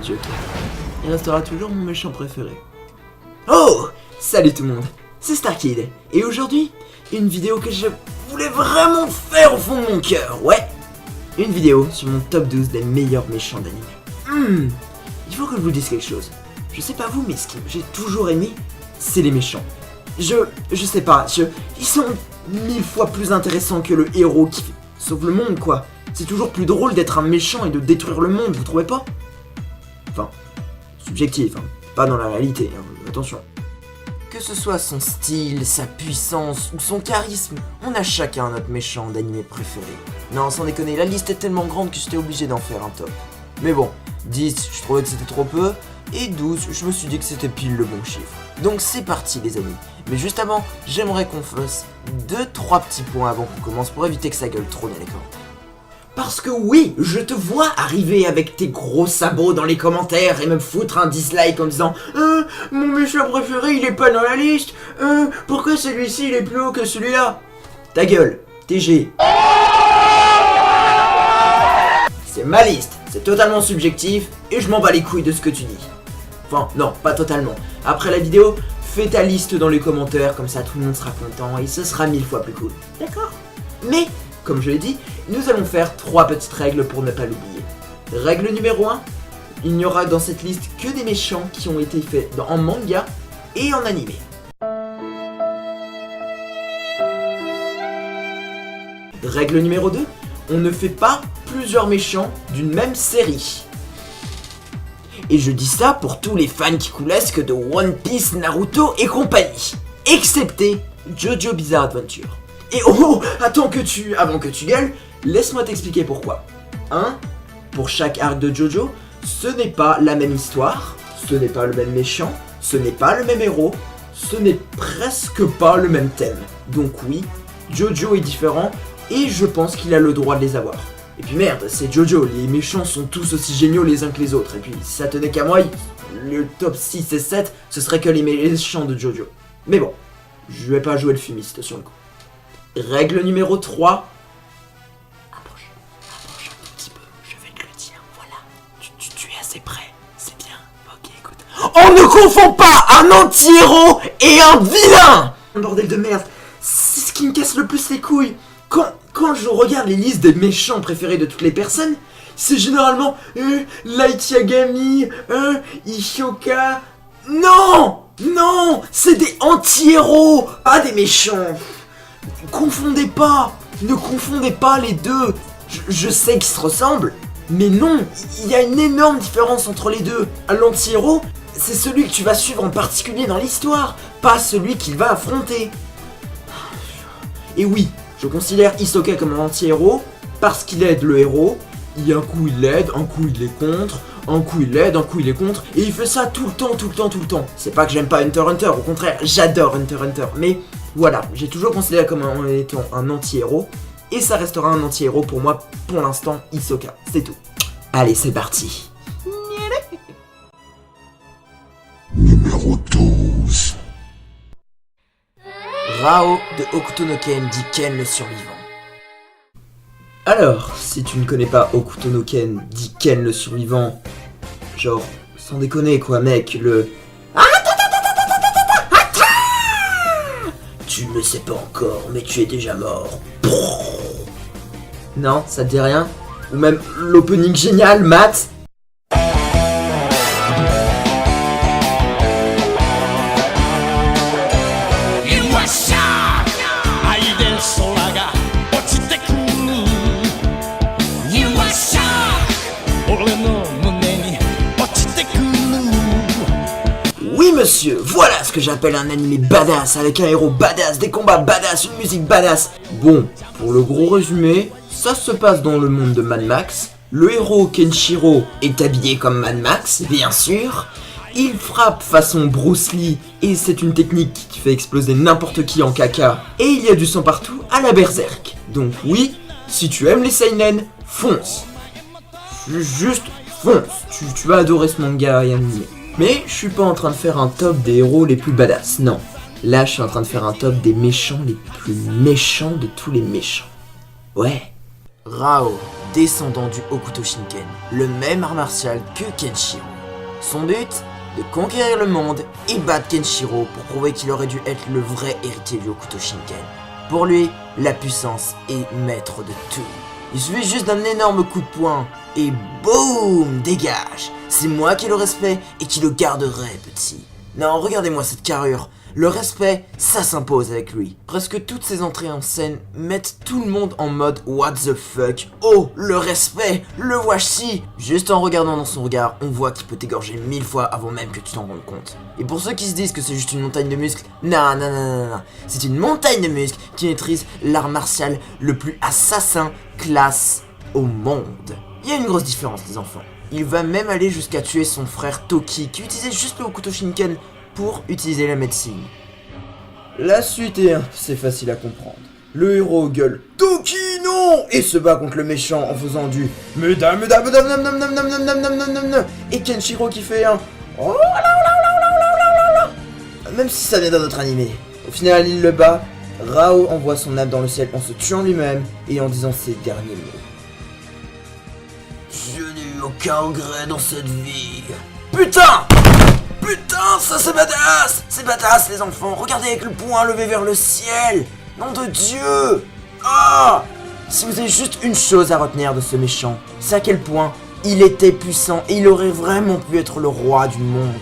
Joker. Il restera toujours mon méchant préféré. Oh! Salut tout le monde, c'est Starkid, et aujourd'hui, une vidéo que je voulais vraiment faire au fond de mon cœur, ouais! Une vidéo sur mon top 12 des meilleurs méchants d'anime. Il faut que je vous dise quelque chose. Je sais pas vous, mais ce que j'ai toujours aimé, c'est les méchants. Je sais pas, ils sont 1000 fois plus intéressants que le héros qui sauve le monde, quoi. C'est toujours plus drôle d'être un méchant et de détruire le monde, vous trouvez pas? Enfin, subjectif, hein, pas dans la réalité, hein, attention. Que ce soit son style, sa puissance ou son charisme, on a chacun notre méchant d'anime préféré. Non, sans déconner, la liste est tellement grande que j'étais obligé d'en faire un top. Mais bon, 10, je trouvais que c'était trop peu, et 12, je me suis dit que c'était pile le bon chiffre. Donc c'est parti les amis. Mais juste avant, j'aimerais qu'on fasse 2-3 petits points avant qu'on commence pour éviter que ça gueule trop dans les commentaires. Parce que oui, je te vois arriver avec tes gros sabots dans les commentaires et me foutre un dislike en disant mon méchant préféré il est pas dans la liste, pourquoi celui-ci il est plus haut que celui-là? Ta gueule, TG. C'est ma liste, c'est totalement subjectif et je m'en bats les couilles de ce que tu dis. Enfin, non, pas totalement. Après la vidéo, fais ta liste dans les commentaires, comme ça tout le monde sera content et ce sera 1000 fois plus cool. D'accord? Mais, comme je l'ai dit, nous allons faire 3 petites règles pour ne pas l'oublier. Règle numéro 1, il n'y aura dans cette liste que des méchants qui ont été faits en manga et en animé. Règle numéro 2, on ne fait pas plusieurs méchants d'une même série. Et je dis ça pour tous les fans qui coulesquent de One Piece, Naruto et compagnie. Excepté JoJo Bizarre Adventure. Et oh, avant que tu gueules, laisse-moi t'expliquer pourquoi. 1. Pour chaque arc de JoJo, ce n'est pas la même histoire, ce n'est pas le même méchant, ce n'est pas le même héros, ce n'est presque pas le même thème. Donc oui, JoJo est différent et je pense qu'il a le droit de les avoir. Et puis merde, c'est JoJo, les méchants sont tous aussi géniaux les uns que les autres. Et puis si ça tenait qu'à moi, le top 6 et 7, ce serait que les méchants de JoJo. Mais bon, je vais pas jouer le fumiste sur le coup. Règle numéro 3. Approche un tout petit peu, je vais te le dire, voilà. Tu es assez près, c'est bien. Ok, écoute. On ne confond pas un anti-héros et un vilain! Bordel de merde, c'est ce qui me casse le plus les couilles. Quand je regarde les listes des méchants préférés de toutes les personnes, c'est généralement Light Yagami, Ishoka. Non! Non! C'est des anti-héros, pas des méchants. Confondez pas! Ne confondez pas les deux. Je sais qu'ils se ressemblent, mais non, il y a une énorme différence entre les deux. L'anti-héros, c'est celui que tu vas suivre en particulier dans l'histoire, pas celui qu'il va affronter. Et oui, je considère Hisoka comme un anti-héros parce qu'il aide le héros. Un coup il l'aide, un coup il est contre, un coup il l'aide, un coup il est contre. Et il fait ça tout le temps. C'est pas que j'aime pas Hunter x Hunter, au contraire, j'adore Hunter x Hunter. Mais voilà, j'ai toujours considéré comme étant un anti-héros. Et ça restera un anti-héros pour moi, pour l'instant, Hisoka. C'est tout. Allez, c'est parti. Numéro 12. Rao de Hokuto no Ken dit Ken le survivant. Alors, si tu ne connais pas Hokuto no Ken dit Ken le survivant, genre, sans déconner quoi mec, tu ne le sais pas encore, mais tu es déjà mort. Non, ça te dit rien? Ou même l'opening génial, Matt? Oui monsieur, voilà ce que j'appelle un animé badass, avec un héros badass, des combats badass, une musique badass. Bon, pour le gros résumé, ça se passe dans le monde de Mad Max. Le héros Kenshiro est habillé comme Mad Max, bien sûr. Il frappe façon Bruce Lee et c'est une technique qui fait exploser n'importe qui en caca. Et il y a du sang partout à la berserk. Donc oui, si tu aimes les seinen, fonce. Juste fonce, tu vas adorer ce manga et animé. Mais je suis pas en train de faire un top des héros les plus badass, non. Là je suis en train de faire un top des méchants les plus méchants de tous les méchants. Ouais. Rao, descendant du Hokuto Shinken, le même art martial que Kenshiro. Son but, de conquérir le monde et battre Kenshiro pour prouver qu'il aurait dû être le vrai héritier du Hokuto Shinken. Pour lui, la puissance est maître de tout. Il suffit juste d'un énorme coup de poing et boum, dégage. C'est moi qui le respect et qui le garderai, petit. Non, regardez-moi cette carrure. Le respect, ça s'impose avec lui. Presque toutes ses entrées en scène mettent tout le monde en mode what the fuck. Oh, le respect, le voici. Juste en regardant dans son regard, on voit qu'il peut t'égorger 1000 fois avant même que tu t'en rendes compte. Et pour ceux qui se disent que c'est juste une montagne de muscles, non. C'est une montagne de muscles qui maîtrise l'art martial le plus assassin classe au monde. Il y a une grosse différence, les enfants. Il va même aller jusqu'à tuer son frère Toki, qui utilisait juste le Hokuto Shinken pour utiliser la médecine. La suite est assez facile à comprendre. Le héros gueule Toki non et se bat contre le méchant en faisant du mesdames, et Kenshiro qui fait un oh là, même si ça vient d'un autre animé. Au final, il le bat. Rao envoie son âme dans le ciel en se tuant lui-même et en disant ses derniers mots. Je n'ai eu aucun regret dans cette vie. Putain, ça c'est badass! C'est badass les enfants, regardez avec le poing levé vers le ciel! Nom de Dieu! Ah! Si vous avez juste une chose à retenir de ce méchant, c'est à quel point il était puissant et il aurait vraiment pu être le roi du monde.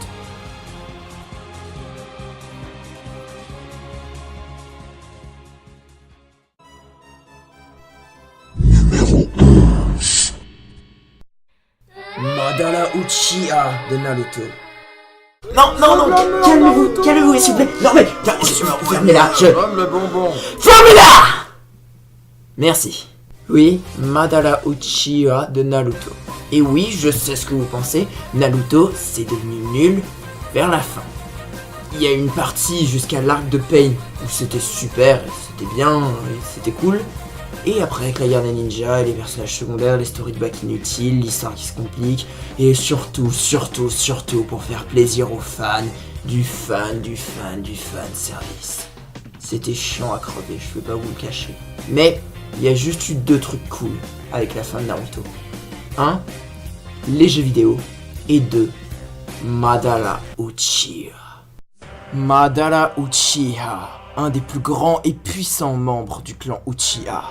Numéro 11. Madara Uchiha de Naruto. Non, calmez-vous s'il vous plaît. Non mais, fermez-la, fermez-la. Merci. Oui, Madara Uchiha de Naruto. Et oui, je sais ce que vous pensez, Naruto c'est devenu nul vers la fin. Il y a une partie jusqu'à l'arc de Pain où c'était super, c'était bien, c'était cool. Et après avec la guerre des ninjas, les personnages secondaires, les stories de back inutiles, l'histoire qui se complique, et surtout pour faire plaisir aux fans, du fan service. C'était chiant à crever, je peux pas vous le cacher. Mais il y a juste eu 2 trucs cool avec la fin de Naruto. 1. Les jeux vidéo, et 2. Madara Uchiha. Madara Uchiha, un des plus grands et puissants membres du clan Uchiha.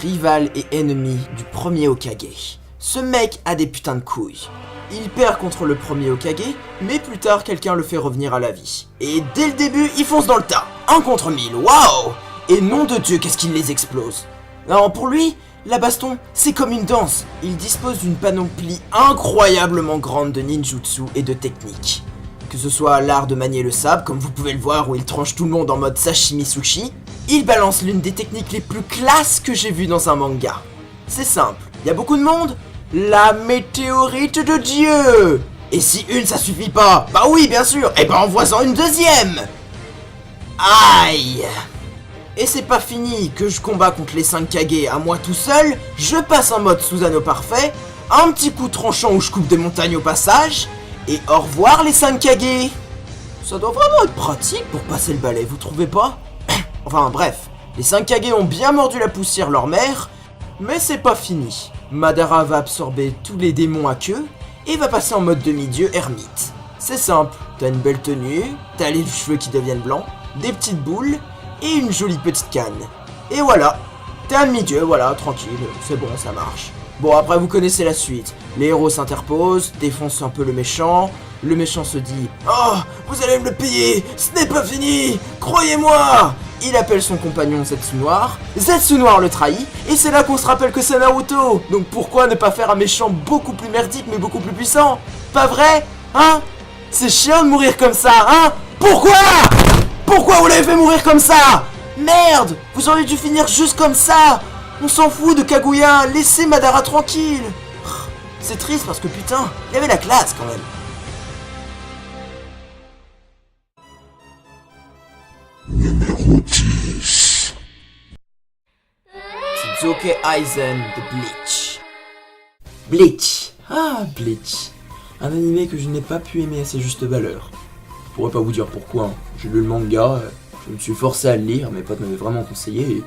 Rival et ennemi du premier Hokage. Ce mec a des putains de couilles. Il perd contre le premier Hokage, mais plus tard quelqu'un le fait revenir à la vie. Et dès le début, il fonce dans le tas. 1 contre 1000, waouh! Et nom de Dieu, qu'est-ce qu'il les explose. Alors pour lui, la baston, c'est comme une danse. Il dispose d'une panoplie incroyablement grande de ninjutsu et de techniques. Que ce soit l'art de manier le sabre, comme vous pouvez le voir où il tranche tout le monde en mode sashimi sushi, il balance l'une des techniques les plus classes que j'ai vues dans un manga. C'est simple, il y a beaucoup de monde, la météorite de Dieu. Et si une ça suffit pas, bah oui bien sûr, et ben envoie-en une deuxième. Aïe. Et c'est pas fini, que je combats contre les 5 Kage à moi tout seul, je passe en mode Susanoo parfait, un petit coup tranchant où je coupe des montagnes au passage, et au revoir les 5 Kage. Ça doit vraiment être pratique pour passer le balai, vous trouvez pas? Enfin bref, les 5 Kage ont bien mordu la poussière leur mère, mais c'est pas fini. Madara va absorber tous les démons à queue, et va passer en mode demi-dieu ermite. C'est simple, t'as une belle tenue, t'as les cheveux qui deviennent blancs, des petites boules, et une jolie petite canne. Et voilà, t'es un demi-dieu, voilà, tranquille, c'est bon, ça marche. Bon, après vous connaissez la suite. Les héros s'interposent, défoncent un peu le méchant se dit « Oh, vous allez me le payer, ce n'est pas fini, croyez-moi !» Il appelle son compagnon Zetsu Noir le trahit, et c'est là qu'on se rappelle que c'est Naruto. Donc pourquoi ne pas faire un méchant beaucoup plus merdique mais beaucoup plus puissant? Pas vrai? Hein? C'est chiant de mourir comme ça, hein? Pourquoi vous l'avez fait mourir comme ça? Merde! Vous auriez dû finir juste comme ça! On s'en fout de Kaguya, laissez Madara tranquille! C'est triste parce que putain, il y avait la classe quand même. Numéro 10. Tsuzuke Aizen de Bleach. Bleach. Ah, Bleach. Un animé que je n'ai pas pu aimer à sa juste valeur. Je pourrais pas vous dire pourquoi, hein. J'ai lu le manga, je me suis forcé à le lire, mes potes m'avaient vraiment conseillé et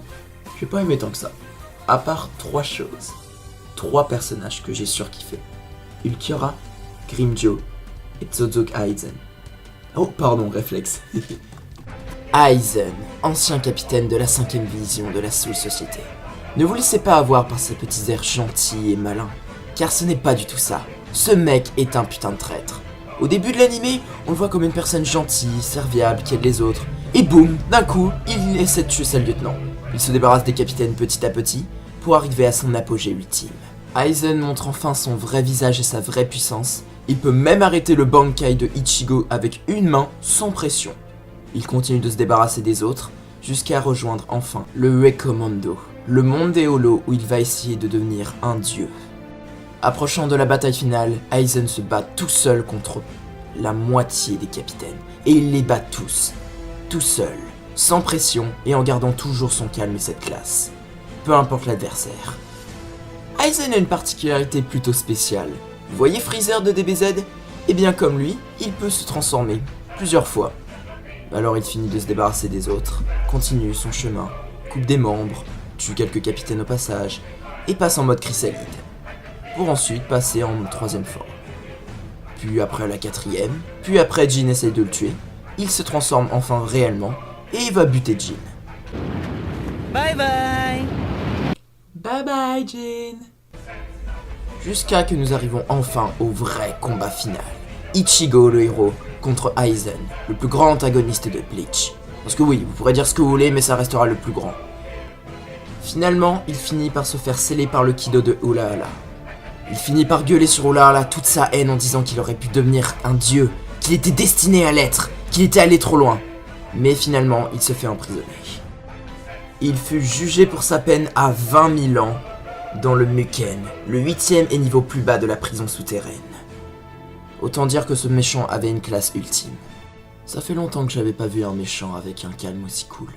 j'ai pas aimé tant que ça. À part 3 choses. 3 personnages que j'ai surkiffé. Ulquiorra, Grimmjow et Tozok Aizen. Oh, pardon, réflexe. Aizen, ancien capitaine de la 5ème division de la Soul Society. Ne vous laissez pas avoir par ces petits airs gentils et malins, car ce n'est pas du tout ça. Ce mec est un putain de traître. Au début de l'animé, on le voit comme une personne gentille, serviable, qui aide les autres. Et boum, d'un coup, il essaie de tuer sa lieutenant. Il se débarrasse des capitaines petit à petit, pour arriver à son apogée ultime. Aizen montre enfin son vrai visage et sa vraie puissance. Il peut même arrêter le Bankai de Ichigo avec une main, sans pression. Il continue de se débarrasser des autres, jusqu'à rejoindre enfin le Recommando, le monde des Holos où il va essayer de devenir un dieu. Approchant de la bataille finale, Aizen se bat tout seul contre la moitié des capitaines, et il les bat tous, tout seul, sans pression et en gardant toujours son calme et cette classe, peu importe l'adversaire. Aizen a une particularité plutôt spéciale. Vous voyez Freezer de DBZ? Eh bien comme lui, il peut se transformer plusieurs fois. Alors il finit de se débarrasser des autres, continue son chemin, coupe des membres, tue quelques capitaines au passage, et passe en mode chrysalide, pour ensuite passer en 3ème forme. Puis après la 4ème, puis après Jin essaye de le tuer, il se transforme enfin réellement, et il va buter Jin. Bye bye! Bye bye Jin! Jusqu'à que nous arrivons enfin au vrai combat final. Ichigo le héros contre Aizen, le plus grand antagoniste de Bleach. Parce que oui, vous pourrez dire ce que vous voulez, mais ça restera le plus grand. Finalement, il finit par se faire sceller par le Kido de Ulaala. Il finit par gueuler sur Ulaala toute sa haine en disant qu'il aurait pu devenir un dieu, qu'il était destiné à l'être, qu'il était allé trop loin. Mais finalement, il se fait emprisonner. Il fut jugé pour sa peine à 20 000 ans dans le Muken, le 8ème et niveau plus bas de la prison souterraine. Autant dire que ce méchant avait une classe ultime. Ça fait longtemps que j'avais pas vu un méchant avec un calme aussi cool.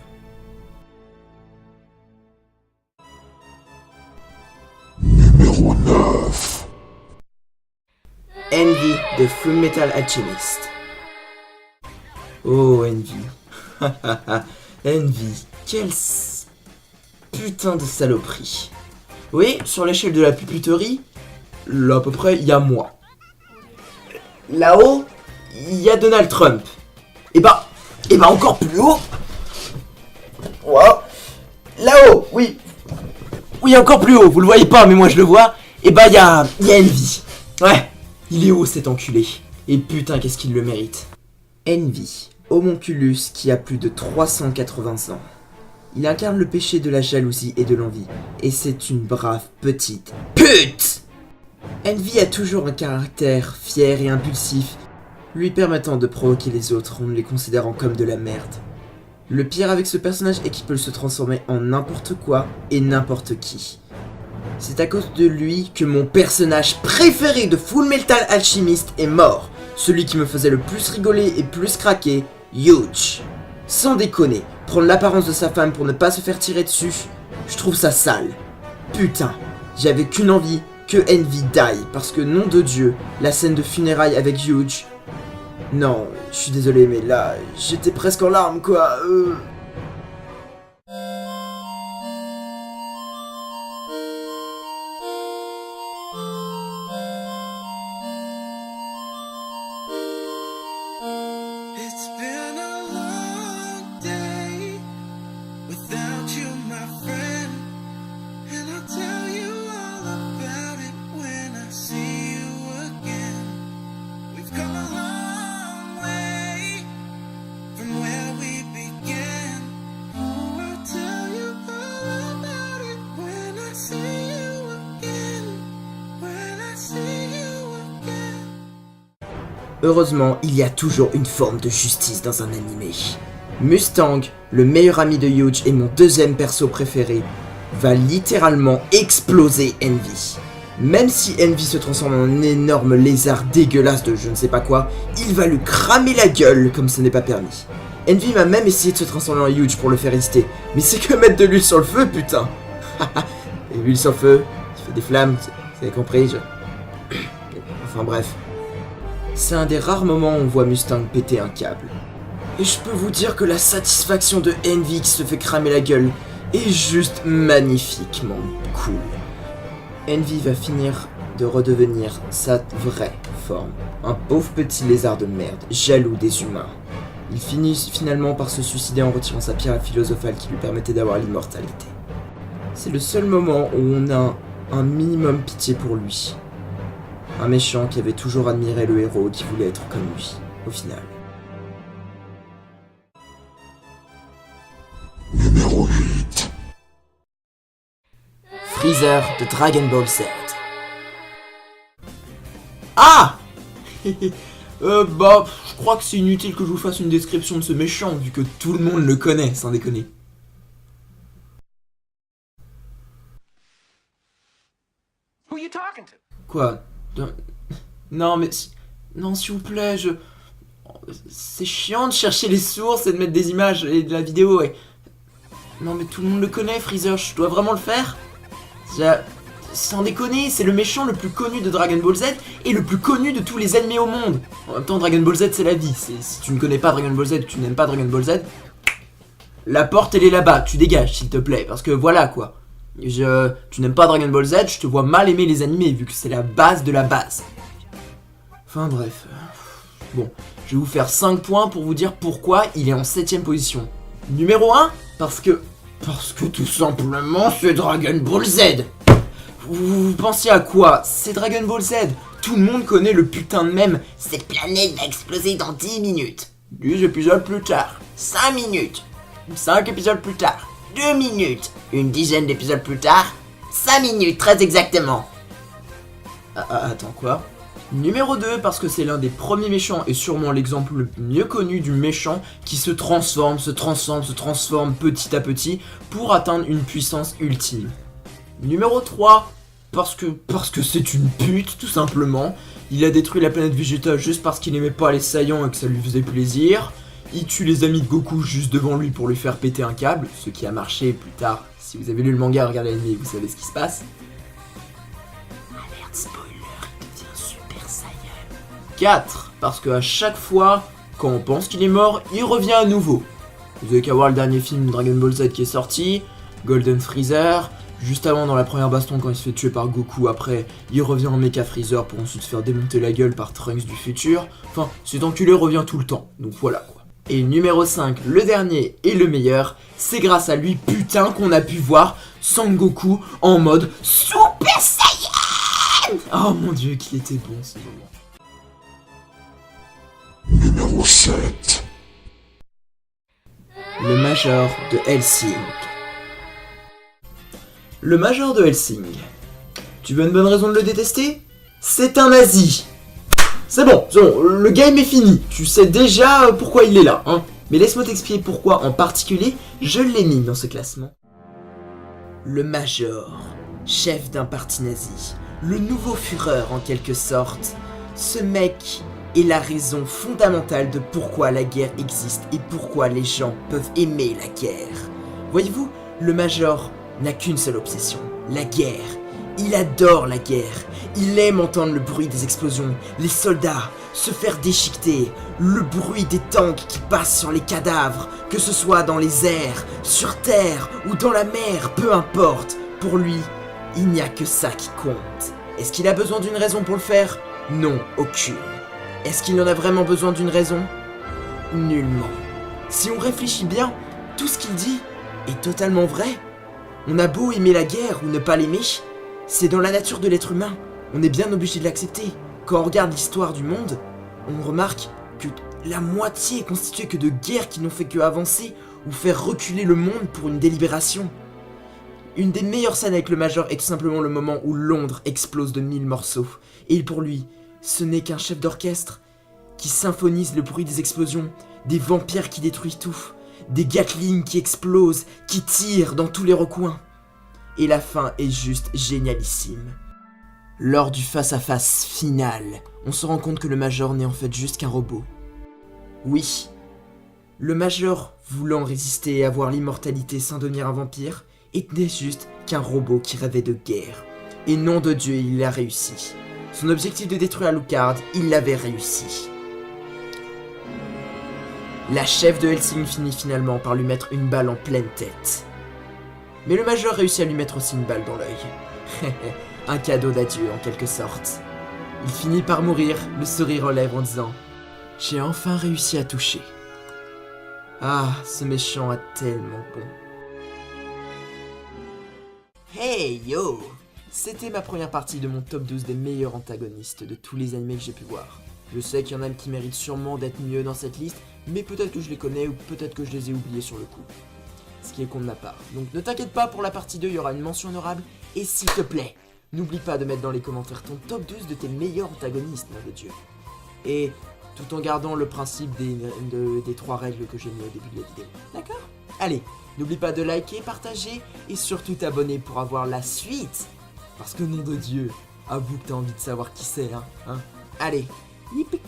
Numéro 9. Envy de Fullmetal Alchemist. Oh Envy. Envy, quelle putain de saloperie. Oui, sur l'échelle de la puputerie, là à peu près, il y a moi. Là-haut, il y a Donald Trump. Et bah encore plus haut. Wow. Là-haut, oui. Oui, encore plus haut, vous le voyez pas, mais moi je le vois. Et bah il y a Envy. Ouais, il est haut cet enculé. Et putain, qu'est-ce qu'il le mérite. Envy, homonculus qui a plus de 380 ans. Il incarne le péché de la jalousie et de l'envie. Et c'est une brave petite pute. Envy a toujours un caractère fier et impulsif, lui permettant de provoquer les autres en les considérant comme de la merde. Le pire avec ce personnage est qu'il peut se transformer en n'importe quoi et n'importe qui. C'est à cause de lui que mon personnage préféré de Fullmetal Alchemist est mort. Celui qui me faisait le plus rigoler et plus craquer, Yuji. Sans déconner, prendre l'apparence de sa femme pour ne pas se faire tirer dessus, je trouve ça sale. Putain, j'avais qu'une envie, que Envy die, parce que nom de Dieu, la scène de funérailles avec Yuji... Non, je suis désolé, mais là, j'étais presque en larmes, quoi. It's been a long day without you, my friend, and I'll tell you all about it when I see you again. We've come a long way from where we began. I'll tell you all about it when I see you again. When I see you again. Heureusement, il y a toujours une forme de justice dans un animé. Mustang, le meilleur ami de Yuji et mon deuxième perso préféré, va littéralement exploser Envy. Même si Envy se transforme en un énorme lézard dégueulasse de je ne sais pas quoi, il va lui cramer la gueule comme ce n'est pas permis. Envy m'a même essayé de se transformer en Yuji pour le faire résister, mais c'est que mettre de l'huile sur le feu, putain. Et l'huile sur le feu, ça fait des flammes, vous avez compris, Enfin bref. C'est un des rares moments où on voit Mustang péter un câble. Et je peux vous dire que la satisfaction de Envy qui se fait cramer la gueule est juste magnifiquement cool. Envy va finir de redevenir sa vraie forme. Un pauvre petit lézard de merde, jaloux des humains. Il finit finalement par se suicider en retirant sa pierre philosophale qui lui permettait d'avoir l'immortalité. C'est le seul moment où on a un minimum pitié pour lui. Un méchant qui avait toujours admiré le héros qui voulait être comme lui, au final. Numéro 8. Freezer de Dragon Ball Z. Ah je crois que c'est inutile que je vous fasse une description de ce méchant, vu que tout le monde le connaît, sans déconner. Who you talking to? Quoi? Non, mais... Non, s'il vous plaît, c'est chiant de chercher les sources et de mettre des images et de la vidéo, et... Non, mais tout le monde le connaît, Freezer, je dois vraiment le faire? Sans déconner, c'est le méchant le plus connu de Dragon Ball Z et le plus connu de tous les animés au monde. En même temps, Dragon Ball Z, c'est la vie. Si tu ne connais pas Dragon Ball Z, tu n'aimes pas Dragon Ball Z, la porte, elle est là-bas. Tu dégages, s'il te plaît. Parce que voilà, quoi. Tu n'aimes pas Dragon Ball Z, je te vois mal aimer les animés, vu que c'est la base de la base. Enfin, bref. Bon, je vais vous faire 5 points pour vous dire pourquoi il est en 7ème position. Numéro 1, parce que tout simplement, c'est Dragon Ball Z. Vous pensiez à quoi? C'est Dragon Ball Z. Tout le monde connaît le putain de mème. Cette planète va exploser dans 10 minutes. 10 épisodes plus tard. 5 minutes. 5 épisodes plus tard. 2 minutes. Une dizaine d'épisodes plus tard. 5 minutes, très exactement. Attends, quoi? Numéro 2, parce que c'est l'un des premiers méchants et sûrement l'exemple le mieux connu du méchant qui se transforme petit à petit pour atteindre une puissance ultime. Numéro 3, parce que c'est une pute, tout simplement. Il a détruit la planète Vegeta juste parce qu'il aimait pas les saiyans et que ça lui faisait plaisir. Il tue les amis de Goku juste devant lui pour lui faire péter un câble, ce qui a marché plus tard. Si vous avez lu le manga, regardez l'anime, vous savez ce qui se passe. Alerte spoiler, il devient Super Saiyan. 4, parce qu'à chaque fois, quand on pense qu'il est mort, il revient à nouveau. Vous avez qu'à voir le dernier film Dragon Ball Z qui est sorti, Golden Freezer. Juste avant, dans la première baston, quand il se fait tuer par Goku, après, il revient en Mecha Freezer pour ensuite se faire démonter la gueule par Trunks du futur. Enfin, cet enculé revient tout le temps, donc voilà quoi. Et numéro 5, le dernier et le meilleur, c'est grâce à lui, putain, qu'on a pu voir Sangoku en mode Super Saiyan. Oh mon dieu, qu'il était bon ce moment. Numéro 7. Le Major de Hellsing. Le Major de Hellsing. Tu veux une bonne raison de le détester? C'est un nazi. C'est bon, le game est fini. Tu sais déjà pourquoi il est là, hein. Mais laisse-moi t'expliquer pourquoi en particulier je l'ai mis dans ce classement. Le Major, chef d'un parti nazi, le nouveau Führer en quelque sorte. Ce mec est la raison fondamentale de pourquoi la guerre existe et pourquoi les gens peuvent aimer la guerre. Voyez-vous, le Major n'a qu'une seule obsession, la guerre. Il adore la guerre. Il aime entendre le bruit des explosions, les soldats se faire déchiqueter, le bruit des tanks qui passent sur les cadavres, que ce soit dans les airs, sur terre ou dans la mer, peu importe. Pour lui, il n'y a que ça qui compte. Est-ce qu'il a besoin d'une raison pour le faire? Non, aucune. Est-ce qu'il en a vraiment besoin d'une raison? Nullement. Si on réfléchit bien, tout ce qu'il dit est totalement vrai. On a beau aimer la guerre ou ne pas l'aimer, c'est dans la nature de l'être humain. On est bien obligé de l'accepter. Quand on regarde l'histoire du monde, on remarque que la moitié est constituée que de guerres qui n'ont fait que avancer ou faire reculer le monde pour une délibération. Une des meilleures scènes avec le Major est tout simplement le moment où Londres explose de 1000 morceaux. Et pour lui, ce n'est qu'un chef d'orchestre qui symphonise le bruit des explosions, des vampires qui détruisent tout, des Gatling qui explosent, qui tirent dans tous les recoins. Et la fin est juste génialissime. Lors du face-à-face final, on se rend compte que le Major n'est en fait juste qu'un robot. Oui, le Major, voulant résister et avoir l'immortalité sans devenir un vampire, était juste qu'un robot qui rêvait de guerre. Et nom de Dieu, il a réussi. Son objectif de détruire Alucard, il l'avait réussi. La chef de Hellsing finit finalement par lui mettre une balle en pleine tête. Mais le Major réussit à lui mettre aussi une balle dans l'œil. Un cadeau d'adieu en quelque sorte. Il finit par mourir, le sourire aux lèvres en disant « J'ai enfin réussi à toucher. » Ah, ce méchant a tellement bon. Hey yo! C'était ma première partie de mon top 12 des meilleurs antagonistes de tous les animés que j'ai pu voir. Je sais qu'il y en a qui méritent sûrement d'être mieux dans cette liste, mais peut-être que je les connais ou peut-être que je les ai oubliés sur le coup. Ce qui est con de ma part. Donc ne t'inquiète pas, pour la partie 2, il y aura une mention honorable. Et s'il te plaît, n'oublie pas de mettre dans les commentaires ton top 12 de tes meilleurs antagonistes, nom de Dieu. Et tout en gardant le principe des 3 règles que j'ai mis au début de la vidéo. D'accord? Allez, n'oublie pas de liker, partager et surtout t'abonner pour avoir la suite. Parce que nom de Dieu, avoue que t'as envie de savoir qui c'est, hein? Allez, yippee